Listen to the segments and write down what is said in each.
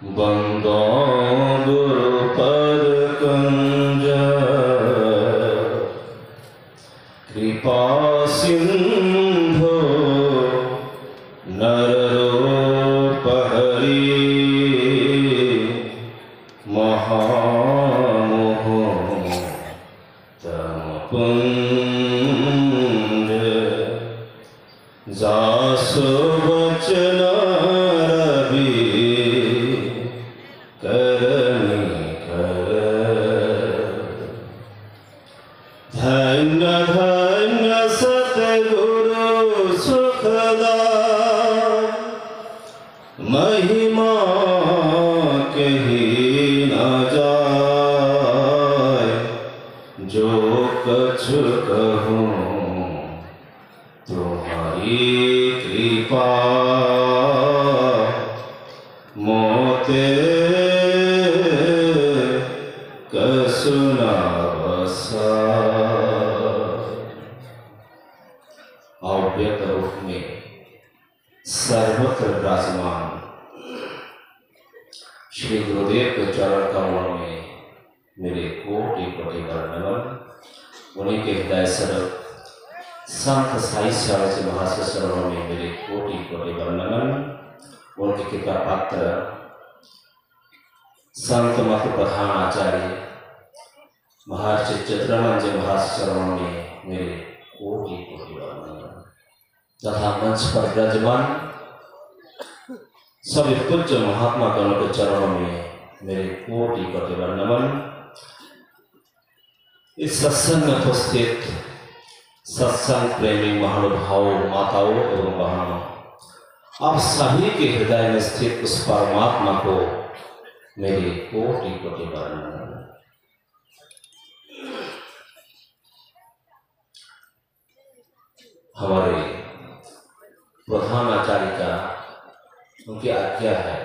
बंदो गुरुपद कुंज कृपा सिंधु नररूप हरि महामोह तमपुंज जासु वचन धन्य धन्य सतगुरु सुखदाय महिमा कही न जाय जो कछु कहूँ तुम्हारी कृपा मोते कसुना अव्यक्त रूप में सर्वत्र विराजमान श्री गुरुदेव के चरण कमलों में मेरे कोटि कोटि वंदन। उन्हीं के हृदय स्वरूप संत साई श्याम जी महाराज के चरणों में मेरे कोटि कोटि वंदन। उनके कृपा पात्र संत मत प्रधान आचार्य महर्षि चित्रानंद जी महाराज चरणों में मेरे कोटि कोटि वंदन तथा मंच पर विराजमान सभी पूज्य महात्मा गणों के चरणों में मेरे कोटि कोटि वंदन। इस सत्संग में उपस्थित सत्संग प्रेमी महानुभावों, माताओं एवं बहनों, आप सभी के हृदय में स्थित उस परमात्मा को मेरे कोटि कोटि वंदन। हमारे प्रधान आचार्य का उनकी आज्ञा है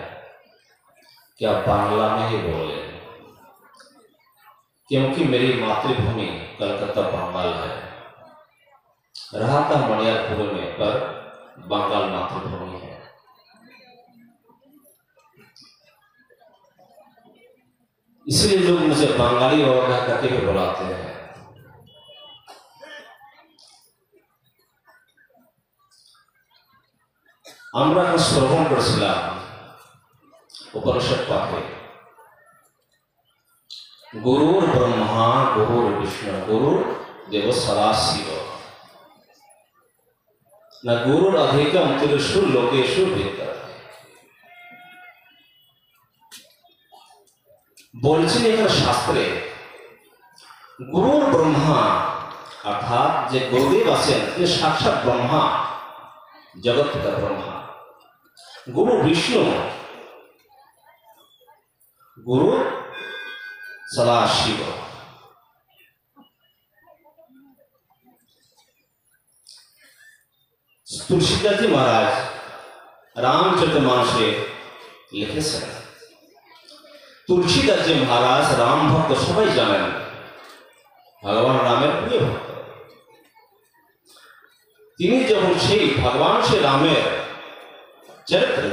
कि आप बांग्ला में ही बोले, क्योंकि मेरी मातृभूमि कलकत्ता बंगाल है। रहा था मणियारपुर में, पर बंगाल मातृभूमि है। इसलिए लोग मुझे बंगाली बाबा करके भी बुलाते हैं। আমরা শ্রবণ করেছিলাম উপনিষদ পাঠে, গুরুর ব্রহ্মা গুরুর বিষ্ণু গুরুর দেব সদাশিব না গুরুর অধিকম তিরুষু লোকেষু বিদ্যা। বলছেন এখানে শাস্ত্রে গুরুর ব্রহ্মা অর্থাৎ যে গুরুদেব আছেন তিনি সাক্ষাৎ ব্রহ্মা, जगत पिता ब्रह्मा। गुरु विष्णु, गुरु सदाशिव। तुलसीदास जी महाराज रामचरितमानस लिखे तुलसीदास जी महाराज राम भक्त सबाई जानेन, भगवान रामेर प्रिय भक्त। তিনি যখন সেই ভগবান শ্রী রামের চরিত্র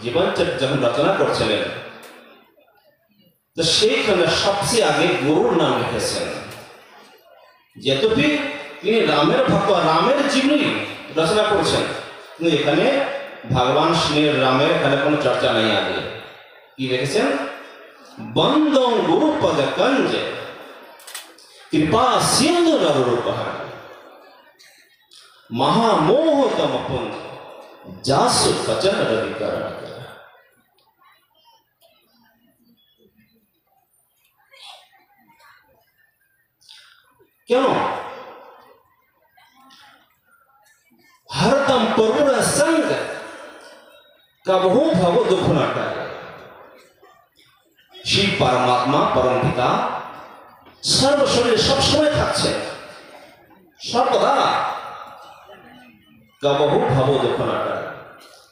জীবন চরিত্র যখন রচনা করছিলেন, তো সেইখানে সবচেয়ে আগে গুরুর নাম লিখেছেন। যেহেতু তিনি রামের ভক্ত, রামের জীবনী রচনা করছেন, কিন্তু এখানে ভগবান শ্রী রামের এখানে কোনো চর্চা নেই। আগে কি লিখেছেন? বন্দং গুরুপদ কঞ্জ কৃপা সিন্ধু নররূপ महामोह तमपुंज जासु वचन रविकरण। क्यों? हरदम परुण संग कबहू भव दुख न करे। शिव परमात्मा परम पिता सर्व शरीर सब समय থাকছে, সর্বদা कबहू भव दुख न करे।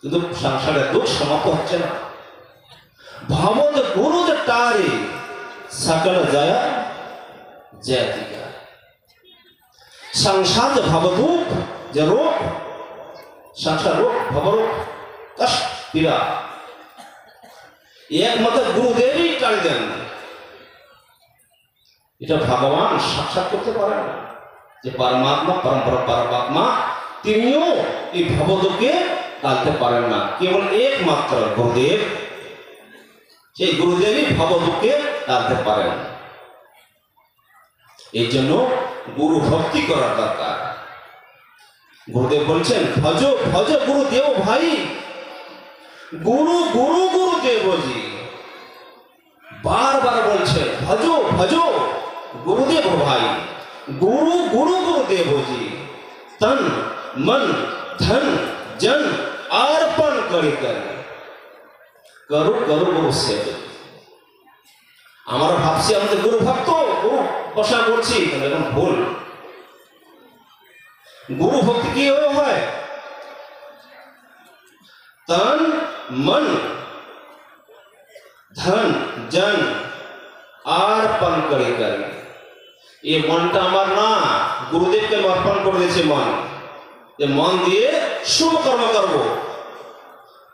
কিন্তু সংসারে দুঃখ সমাপ্ত হচ্ছে না। भवद गुरु टारे सकल जया जयतिका। संसार भवदूप जो रोग, संसार रोग भवरोग कष्ट पीड़ा, একমাত্র গুরুদেবই টানি দেন, এটা ভগবান সাক্ষাৎ করতে পারেন না। যে পরমাত্মা পরমাত্মা তিনিও এই ভবদুকে টানতে পারেন না, কেবল একমাত্র গুরুদেব, সেই গুরুদেবই ভবদুকে টানতে পারেন। এই জন্য গুরু ভক্তি করার দরকার। গুরুদেব বলছেন ভজ ভজ গুরুদেব ভাই, গুরু গুরু গুরুদেবজি, বারবার বলছেন ভজ ভজ गुरुदेव भाई, गुरु गुरु गुरुदेव जी, तन मन धन जन अर्पण करी करो करो गुरु सेवा। हमारा भावसी আমাদের गुरु भक्त गुरु বসা করছি, এখন ভুল। गुरु भक्ति কি হয়? तन मन धन जन अर्पण करी ये मनটা আমার না, গুরুদেবকে অর্পণ করে দিয়েছে মন। যে মন দিয়ে শুভ কর্ম করব,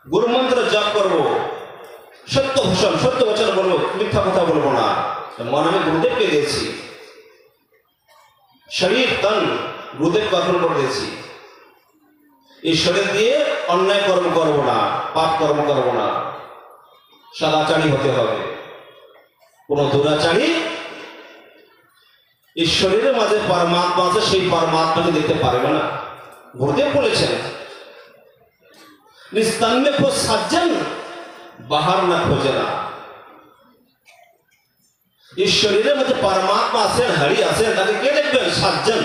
গুরু মন্ত্র জপ করব, সত্য ভাষণ সত্য বচন বলবো, মিথ্যা কথা বলবো না। মন আমি গুরুদেবকে দিয়েছি, শরীর তন গুরুদেবকে অর্পণ করে দিয়েছি। এই শরীর দিয়ে অন্যায় কর্ম করব না, পাপ কর্ম করব না, সদাচারী হতে হবে। কোন দুরাচারী ঈশ্বরের মাঝে পরমাত্মা আছে, সেই পরমাত্মাকে দেখতে পারবে না। গুরুদেব বলেছেন নিস্তন में खो सज्जन बाहर न खोजना। ঈশ্বরের মাঝে পরমাত্মা আছেন, হরি আছেন, তাকে কে দেখবেন? সজ্জন।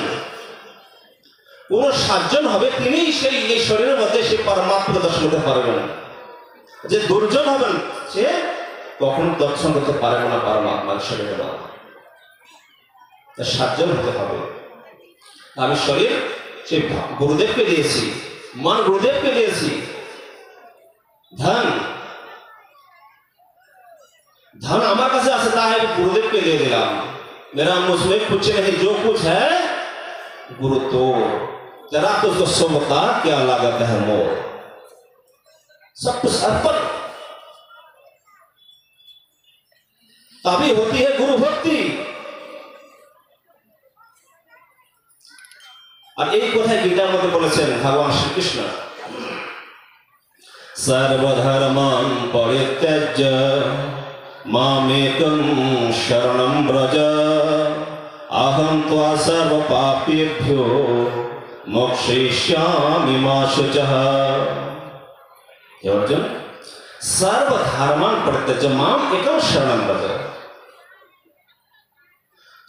কোন সজ্জন হবে তিনি সেই ঈশ্বরের মধ্যে সেই পরমাত্মাকে দর্শন করতে পারবেন। যে দুর্জন হবেন সে কখনো দর্শন করতে পারবে না পরমাত্মার শরীরের মধ্যে। সাতজন হতে হবে। আমি শরীর সেই গুরুদেবকে দিয়েছি, মন গুরুদেবকে দিয়েছি, ধন धन हमारे पास असता है गुरुदेव के दे दिला। मेरा मुझमें कुछ नहीं, जो कुछ है गुरु तो जरा तो उसको सो बता क्या लागत है मोर, सब कुछ अर्पण, तभी होती है गुरु भक्ति। और एक কথায় গীতার মধ্যে বলেছেন ভগবান শ্রীকৃষ্ণ, सर्वधर्मान् परित्यज्य मामेकं शरणं व्रज अहं त्वा सर्वपापेभ्यो मोक्षयिष्यामि मा शुचः। हे अर्जुन, सर्वधर्मान् परित्यज्य माम एकं शरणं व्रज,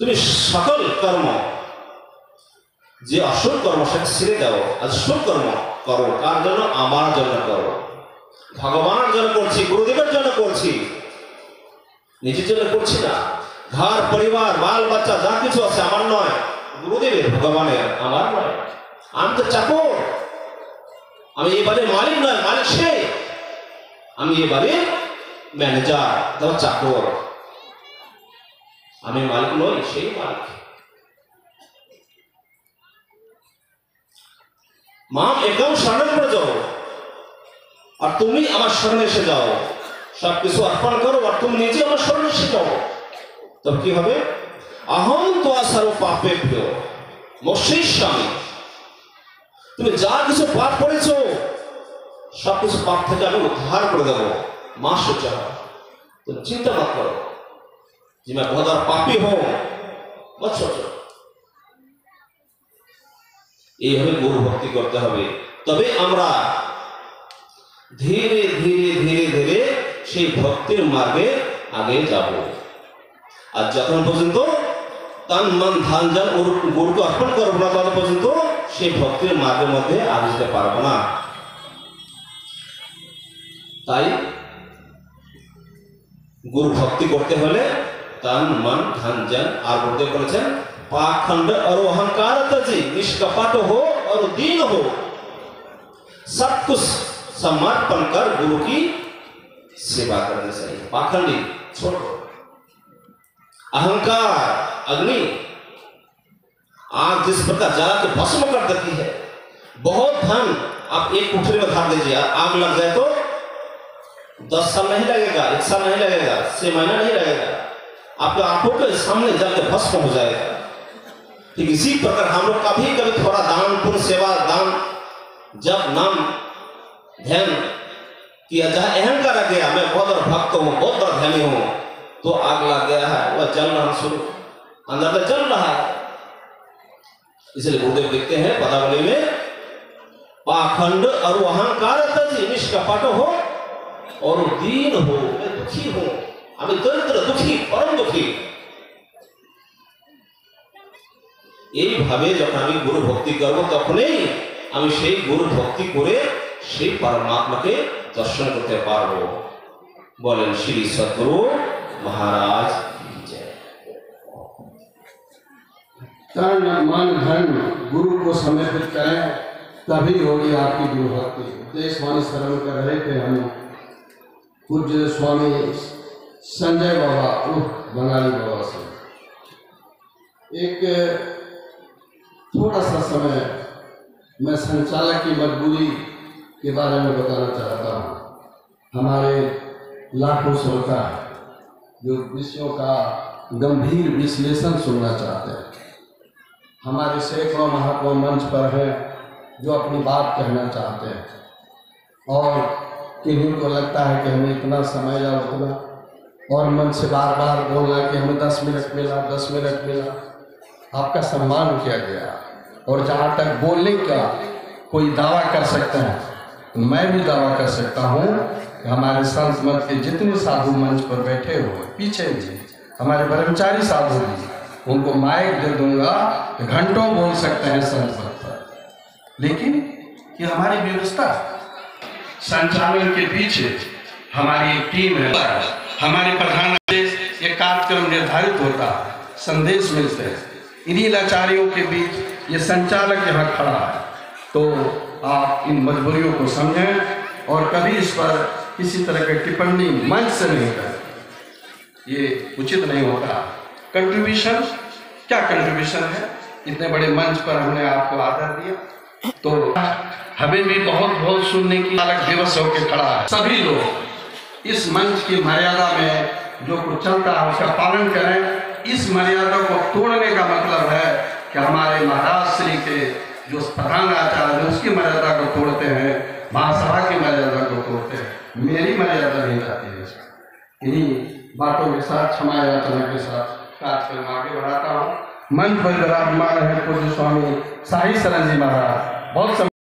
তুমি সকল কর্ম যে অশুভ কর্ম সেটা ছেড়ে দাও, আর শুভ কর্ম করো। কার জন্য? আমার জন্য করো, ভগবানের জন্য করছি, গুরুদেবের জন্য করছি, নিজের জন্য করছি না। ঘর পরিবার বাল বাচ্চা যা কিছু আছে আমার নয়, গুরুদেবের, ভগবানের, আমার নয়। আমি তো চাকর, আমি এবারে মালিক নয়, মালিক সে, আমি এবারে ম্যানেজার, তোমার চাকর, আমি মালিক নই, সেই মালিক। মা একদম শরণে পড়ে যাও, আর তুমি আমার শরণে এসে যাও, সবকিছু অর্পণ করো, আর তুমি নিজে আমার শরণে এসে যাও। তবে কি হবে? अहं त्वा सर्व पापेभ्यो मोक्षयिष्यामि, তুমি যা কিছু পাপ করেছো সবকিছু পাপ থেকে আমি উদ্ধার করে দেবো। মা শুচः, তুমি চিন্তা মত করো যে मैं बहुत बड़ा पापी हूं, मत सोचो। এইভাবে গুরু ভক্তি করতে হবে, তবে আমরা ধীরে ধীরে ধীরে ধীরে সেই ভক্তির মার্গে আগে যাব। আর যতক্ষণ পর্যন্ত তন মন ধন জন গুরুকে অর্পণ করবো না, ততক্ষণ পর্যন্ত সেই ভক্তির মার্গের মধ্যে আগে যেতে পারবো না। তাই গুরু ভক্তি করতে হলে तन मन धन जन, और गुरुदेव बोलेছেন पाखंड और अहंकार तजी, निष्कपट हो और दीन हो, सब कुछ समर्पण कर गुरु की सेवा करनी चाहिए। पाखंडी छोड़ो, अहंकार अग्नि आग जिस प्रकार जला के भस्म कर देती है, बहुत धन आप एक कोठरी में धार दीजिए, आग लग जाए तो 10 साल नहीं लगेगा, 1 साल नहीं लगेगा, 6 महीना नहीं लगेगा, आपके आंखों के सामने जाके भस्म हो जाएगा। ठीक इसी प्रकार हम लोग कभी कभी थोड़ा दान पुण्य सेवा दान जब नाम ध्यान किया जाए, अहंकार आ गया, मैं बहुत बड़ा भक्त हूँ, बहुत बड़ा ध्यानी हूँ, तो आग लग गया है, वह जल रहा शुरू अंदर में जल रहा है। इसलिए गुरुदेव देखते हैं पदावली में, पाखंड और अहंकार निष्कपट हो और दीन हो, मैं दुखी हूं, আমি দরিদ্র দুঃখী পরম দুঃখী। এইভাবে যখন আমি গুরু ভক্তি করব তখনই আমি সেই গুরু ভক্তি করে সেই পরমাত্মাকে দর্শন করতে পারবো। বলেন শ্রী সদ্গুরু महाराज जय। तन मन धन गुरु को समर्पित करें, तभी होगी आपकी गुरु भक्ति। देशवाणी श्रवण कर रहे थे हम पूज्य स्वामी संजय बाबा उर्फ बंगाली बाबा से। एक थोड़ा सा समय मैं संचालक की मजबूरी के बारे में बताना चाहता हूँ। हमारे लाखों श्रोता जो विषयों का गंभीर विश्लेषण सुनना चाहते हैं, हमारे सैकड़ों महात्मा मंच पर हैं जो अपनी बात कहना चाहते हैं, और किन्हीं को लगता है कि हमें इतना समय या उतना, और मन से बार बार बोलना कि हमें 10 मिनट मिला, 10 मिनट मिला। आपका सम्मान किया गया, और जहाँ तक बोलने का कोई दावा कर सकता है, तो मैं भी दावा कर सकता हूँ कि हमारे संत मत के जितने साधु मंच पर बैठे हुए पीछे जी, हमारे ब्रह्मचारी साधु जी, उनको माइक दे दूंगा कि घंटों बोल सकते हैं संत मत पर। लेकिन ये हमारी व्यवस्था, संचालन के पीछे हमारी एक टीम है, हमारे प्रधान ये कार्यक्रम निर्धारित होता है, संदेश मिलते हैं। इन्हीं लाचारियों के बीच ये संचालक यहाँ खड़ा है, तो आप इन मजबूरियों को समझें और कभी इस पर किसी तरह की टिप्पणी मंच से नहीं करें, ये उचित नहीं होता। कंट्रीब्यूशन क्या कंट्रीब्यूशन है, इतने बड़े मंच पर हमने आपको आदर दिया, तो हमें भी बहुत बहुत सुनने की अलग दिवस होकर खड़ा है। सभी लोग इस मंच की मर्यादा में जो कुछ चलता है उसका पालन करें। इस मर्यादा को तोड़ने का मतलब है कि हमारे महाराज श्री के जो प्रधान आचार्य है उसकी मर्यादा को तोड़ते हैं, महासभा की मर्यादा को तोड़ते हैं, मेरी मर्यादा नहीं जाती है। इन्हीं बातों के साथ, क्षमा याचना के साथ कार्यक्रम आगे बढ़ाता हूँ। मंच पर विराजमान है पूज्य स्वामी साई शरण जी महाराज। बहुत